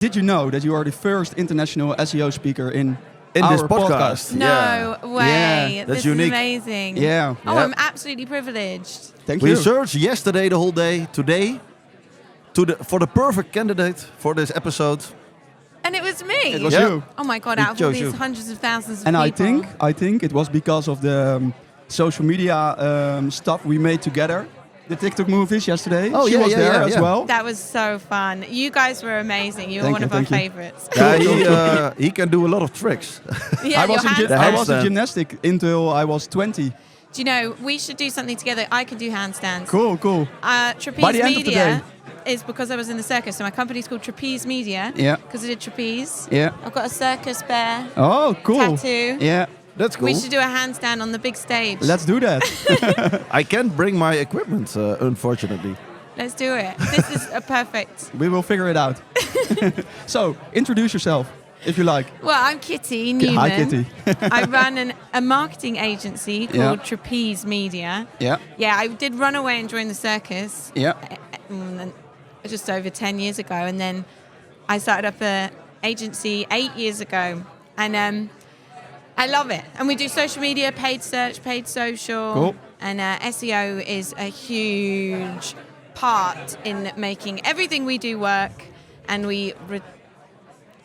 Did you know that you are the first international SEO speaker in this our podcast? No way. Yeah, that's this unique. is amazing. Yeah. Oh, Yep. I'm absolutely privileged. Thank We you. searched yesterday the whole day, today, for the perfect candidate for this episode. And it was me. It was Yeah. you. Oh my God, We out of all chose these you. hundreds of thousands of And people. I think it was because of the social media stuff we made together. The TikTok movies yesterday. Oh, she yeah, was yeah, there yeah, as yeah. well. That was so fun. You guys were amazing. You were Thank one you, of our thank you. favorites. Yeah, he can do a lot of tricks. Yeah, I was your in hands. I was in handstand. gymnastic until I was 20. Do you know, we should do something together. I can do handstands. Cool. Trapeze By the end of the Media is because I was in the circus. So my company's called Trapeze Media. Yeah. Because I did trapeze. Yeah. I've got a circus bear Oh, cool. tattoo. Yeah. That's cool. We should do a handstand on the big stage. Let's do that. I can't bring my equipment, unfortunately. Let's do it. This is a perfect. We will figure it out. So, introduce yourself, if you like. Well, I'm Kitty Newman. Hi, Kitty. I run a marketing agency called Yeah. Trapeze Media. Yeah. Yeah, I did run away and join the circus Yeah. just over 10 years ago. And then I started up an agency 8 years ago. And I love it. And we do social media, paid search, paid social. Cool. And SEO is a huge part in making everything we do work. And we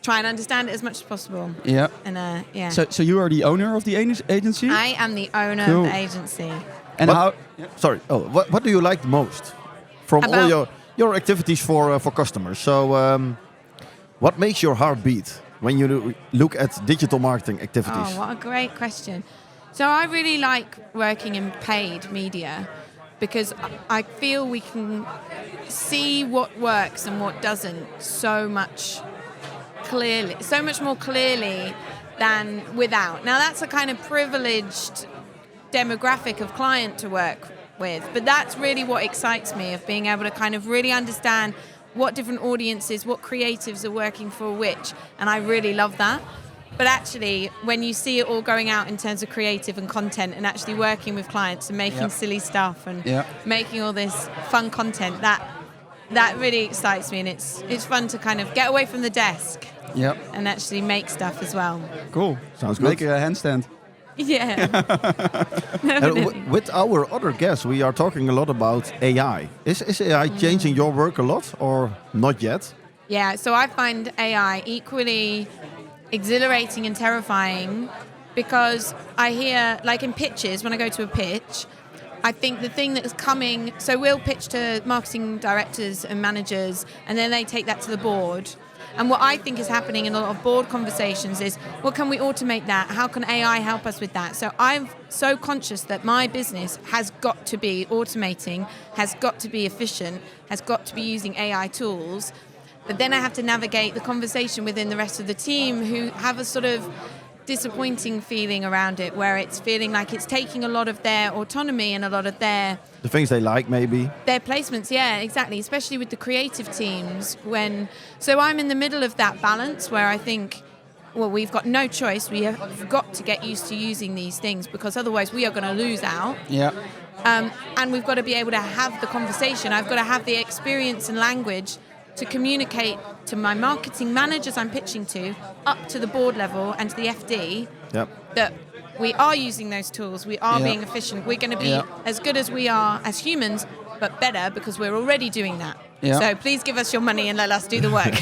try and understand it as much as possible. Yeah. And yeah. So you are the owner of the agency? I am the owner Cool. of the agency. And What- how? Sorry. Oh, what do you like the most from all About- your activities for customers? So, what makes your heart beat when you look at digital marketing activities? Oh, what a great question. So I really like working in paid media because I feel we can see what works and what doesn't so much more clearly than without. Now that's a kind of privileged demographic of client to work with, but that's really what excites me, of being able to kind of really understand what different audiences, what creatives are working for which, and I really love that. But actually, when you see it all going out in terms of creative and content and actually working with clients and making Yep. silly stuff and Yeah. making all this fun content, that really excites me, and it's fun to kind of get away from the desk Yeah. and actually make stuff as well. Cool. Sounds Make good. a handstand. Yeah. And Definitely. with our other guests, we are talking a lot about AI. Is AI changing your work a lot or not yet? Yeah, so I find AI equally exhilarating and terrifying because I hear, like in pitches, when I go to a pitch, I think the thing that is coming, so we'll pitch to marketing directors and managers, and then they take that to the board. And what I think is happening in a lot of board conversations is, well, can we automate that? How can AI help us with that? So I'm so conscious that my business has got to be automating, has got to be efficient, has got to be using AI tools. But then I have to navigate the conversation within the rest of the team who have a sort of disappointing feeling around it, where it's feeling like it's taking a lot of their autonomy and a lot of their The things they like, maybe. placements. Yeah, exactly, especially with the creative teams. So I'm in the middle of that balance where I think, well, we've got no choice. We have got to get used to using these things because otherwise we are going to lose out. Yeah. And we've got to be able to have the conversation. I've got to have the experience and language to communicate to my marketing managers I'm pitching to, up to the board level and to the FD, Yep. that we are using those tools, we are Yeah. being efficient, we're going to be Yeah. as good as we are as humans, but better because we're already doing that. Yeah. So please give us your money and let us do the work.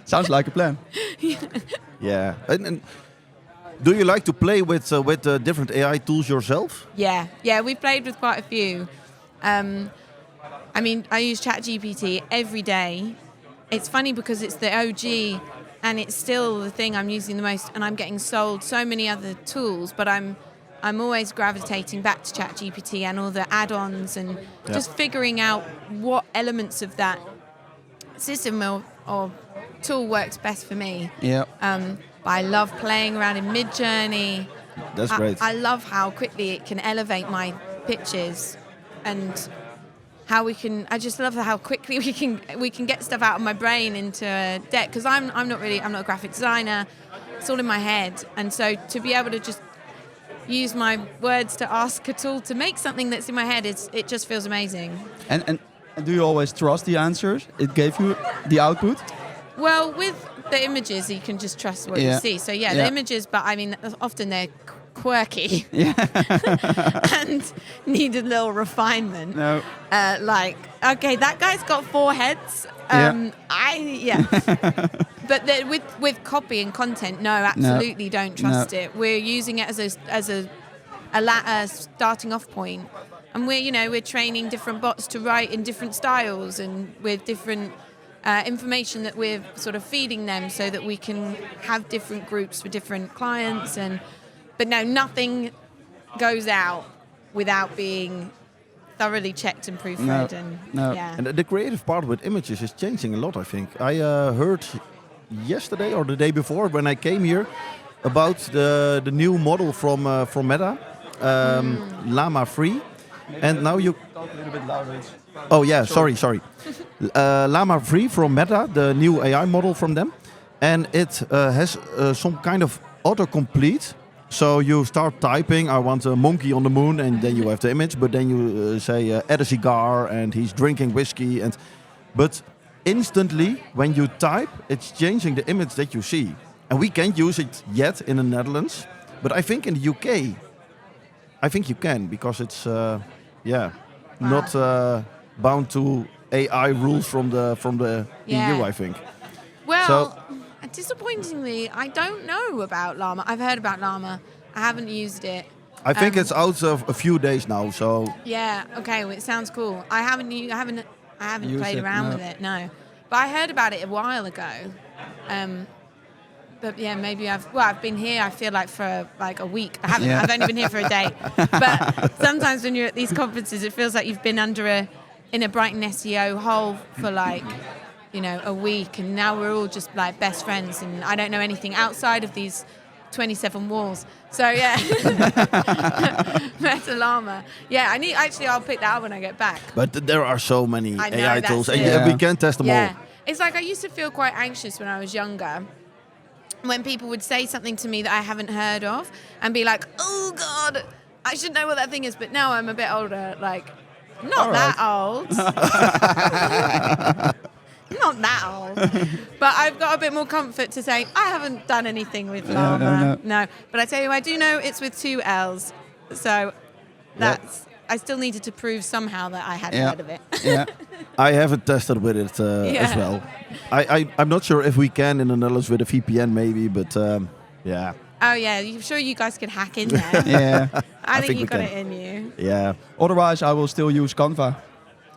Sounds like a plan. Yeah. And do you like to play with different AI tools yourself? Yeah, we've played with quite a few. I mean, I use ChatGPT every day. It's funny because it's the OG and it's still the thing I'm using the most, and I'm getting sold so many other tools, but I'm always gravitating back to ChatGPT and all the add-ons and just figuring out what elements of that system or tool works best for me. Yeah. But I love playing around in Mid-Journey. That's great. I love how quickly it can elevate my pitches, and how we can. I just love how quickly we can get stuff out of my brain into a deck, because I'm not a graphic designer. It's all in my head, and so to be able to just use my words to ask a tool to make something that's in my head, it just feels amazing. And And do you always trust the answers it gave you, the output? Well, with the images, you can just trust what you see. So the images, but I mean, often they're quirky and need a little refinement. No. Like, okay, that guy's got 4 heads. But then with copy and content, no, absolutely don't trust it. We're using it as a starting off point, and we're training different bots to write in different styles and with different information that we're sort of feeding them so that we can have different groups for different clients. But no, nothing goes out without being thoroughly checked and proofread. And the creative part with images is changing a lot, I think. I heard yesterday or the day before when I came here about the new model from Meta, Llama 3. And now you talk a little bit louder. Oh yeah, sorry. Llama 3 from Meta, the new AI model from them, and it has some kind of autocomplete. So you start typing, I want a monkey on the moon, and then you have the image. But then you say add a cigar, and he's drinking whiskey, but instantly when you type, it's changing the image that you see. And we can't use it yet in the Netherlands, but I think in the UK, I think you can, because it's not bound to AI rules from the EU, I think. Well, disappointingly, I don't know about Llama. I've heard about Llama. I haven't used it. I think it's out of a few days now. So yeah, okay. Well, it sounds cool. I haven't played around with it. No, but I heard about it a while ago. But yeah, maybe I've been here, I feel like, for like a week. I've only been here for a day. But sometimes when you're at these conferences, it feels like you've been in a Brighton SEO hole for like, a week. And now we're all just like best friends. And I don't know anything outside of these 27 walls. So yeah, Meta Llama. Yeah, I'll pick that up when I get back. But there are so many AI tools, and we can't test them all. It's like I used to feel quite anxious when I was younger, when people would say something to me that I haven't heard of and be like, oh God, I should know what that thing is. But now I'm a bit older, like, not that old. Not that old. But I've got a bit more comfort to say, I haven't done anything with Llama. No. But I tell you, I do know it's with 2 L's. So I still needed to prove somehow that I had heard of it. I haven't tested with it as well. I'm not sure if we can in the Netherlands with a VPN maybe, but yeah. Oh yeah, I'm sure you guys could hack in there. I think you got it in you. Yeah. Otherwise, I will still use Canva.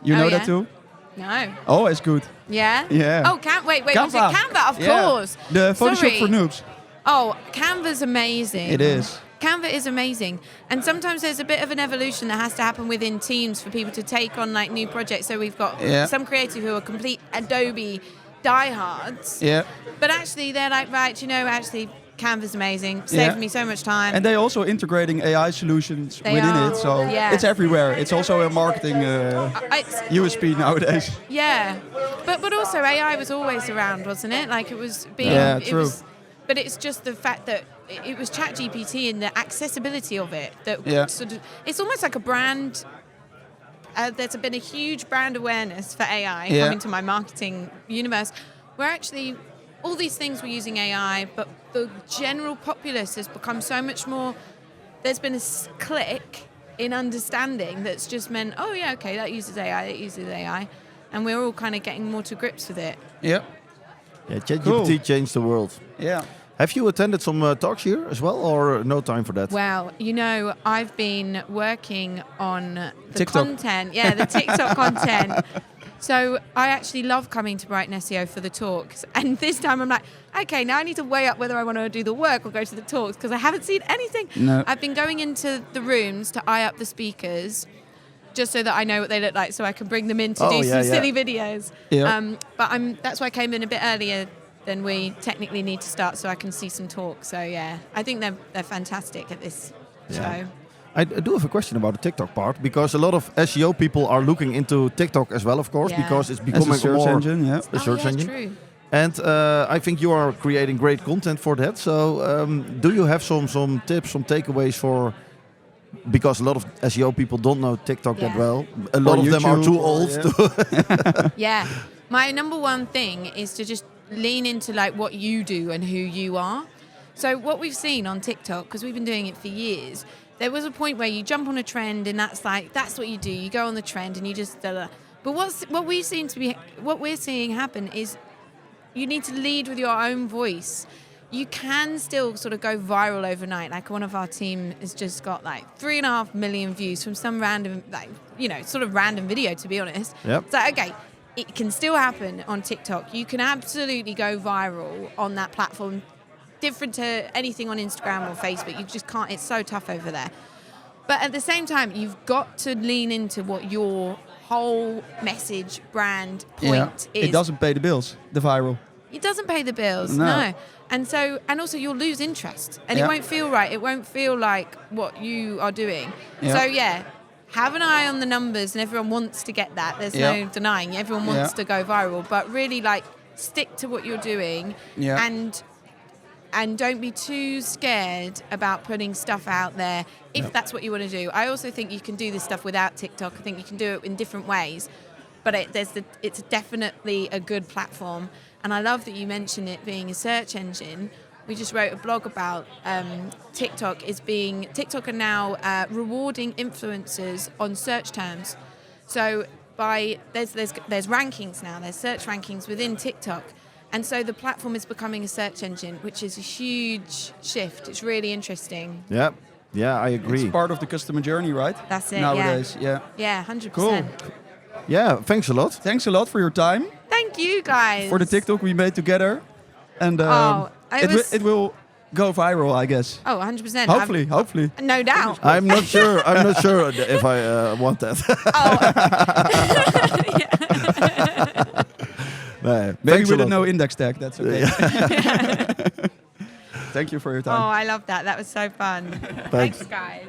You know that too? No. Oh, it's good. Yeah? Yeah. Oh, wait, was it Canva? Of course. The Photoshop for noobs. Oh, Canva's amazing. It is. Canva is amazing. And sometimes there's a bit of an evolution that has to happen within teams for people to take on like new projects. So we've got some creators who are complete Adobe diehards. Yeah. But actually they're like, right, actually Canva's amazing. Saved me so much time. And they're also integrating AI solutions within it. So it's everywhere. It's also a marketing USP nowadays. Yeah. But also AI was always around, wasn't it? Like it was being... true. But it's just the fact that it was ChatGPT and the accessibility of it that sort of, it's almost like a brand. There's been a huge brand awareness for AI coming to my marketing universe, where actually all these things were using AI, but the general populace has become so much more. There's been a click in understanding that's just meant, oh yeah, okay, that uses AI, and we're all kind of getting more to grips with it. Yep. Yeah, ChatGPT changed the world. Yeah. Have you attended some talks here as well, or no time for that? Well, I've been working on the TikTok content. Yeah, the TikTok content. So I actually love coming to Brighton SEO for the talks. And this time I'm like, okay, now I need to weigh up whether I want to do the work or go to the talks, because I haven't seen anything. No. I've been going into the rooms to eye up the speakers, just so that I know what they look like, so I can bring them in to do some silly videos. Yeah. But that's why I came in a bit earlier than we technically need to start, so I can see some talks. So yeah, I think they're fantastic at this show. I do have a question about the TikTok part, because a lot of SEO people are looking into TikTok as well, of course, because it's becoming a search engine. Yeah, a search engine. True. And I think you are creating great content for that. So do you have some tips, some takeaways for because a lot of SEO people don't know TikTok that well. A lot Or of them are YouTube, too old. To Yeah. My number one thing is to just lean into like what you do and who you are. So what we've seen on TikTok, because we've been doing it for years, there was a point where you jump on a trend and that's what you do. You go on the trend and you just But what we're seeing happen is you need to lead with your own voice. You can still sort of go viral overnight. Like one of our team has just got like 3.5 million views from some random, sort of random video, to be honest. Yep. So, okay, it can still happen on TikTok. You can absolutely go viral on that platform, different to anything on Instagram or Facebook. You just can't, it's so tough over there. But at the same time, you've got to lean into what your whole message, brand, point is. It doesn't pay the bills, the viral. It doesn't pay the bills, no. And also you'll lose interest and it won't feel right. It won't feel like what you are doing. Yeah. So have an eye on the numbers, and everyone wants to get that. There's no denying. Everyone wants to go viral, but really like stick to what you're doing and don't be too scared about putting stuff out there if that's what you want to do. I also think you can do this stuff without TikTok. I think you can do it in different ways, but it's definitely a good platform. And I love that you mentioned it being a search engine. We just wrote a blog about TikTok are now rewarding influencers on search terms. So there's rankings now. There's search rankings within TikTok. And so the platform is becoming a search engine, which is a huge shift. It's really interesting. Yeah, I agree. It's part of the customer journey, right? That's it, nowadays. Yeah, 100%. Cool. Yeah, thanks a lot. Thanks a lot for your time. Thank you, guys. For the TikTok we made together. And it will go viral, I guess. Oh, 100%. Hopefully. No doubt. I'm not sure if I want that. Maybe with a no index tag, that's okay. Thank you for your time. Oh, I love that. That was so fun. Thanks, guys.